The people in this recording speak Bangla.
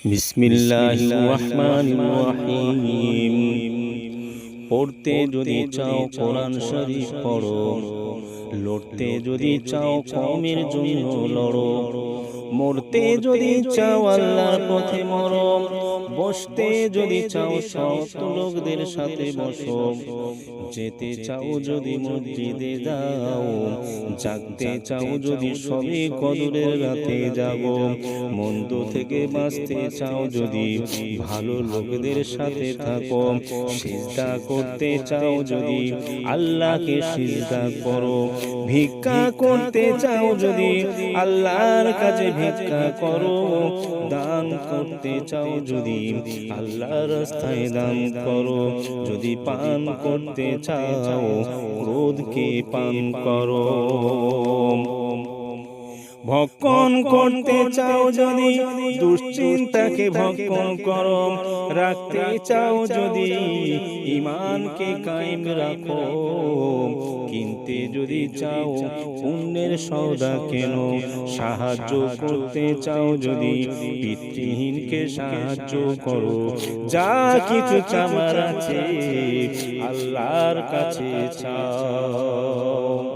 বিসমিল্লাহির রহমানির রহিম। পড়তে যদি চাও কোরআন শরীফ পড়ো, লড়তে যদি চাও কওমের জন্য লড়ো, মরতে যদি চাও আল্লাহর পথে মরো, বসতে যদি চাও সৎ লোকদের সাথে বসো, যেতে চাও যদি মসজিদে যাও, জাগতে চাও যদি সবে কদরের রাতে জাগো, মন্দ থেকে বাঁচতে চাও যদি ভালো লোকদের সাথে থাকো, সিজদা করতে চাও যদি আল্লাহকে সিজদা করো, ভিক্ষা করতে চাও যদি আল্লাহর কাছে ভিক্ষা করো, দান করতে চাও যদি আল্লাহর রাস্তায় দান করো, যদি পান করতে চাও ক্রোধকে পান করো, ভক্ষণ করতে চাও যদি দুশ্চিন্তাকে ভক্ষণ করো, রাখতে চাও যদি ঈমানকে কায়েম রাখো, কিনতে যদি চাও পুণ্যের সওদা কেন, সাহায্য করতে চাও যদি পিতৃহীনকে সাহায্য করো, যা কিছু চাওয়ার আছে আল্লাহর কাছে চাও।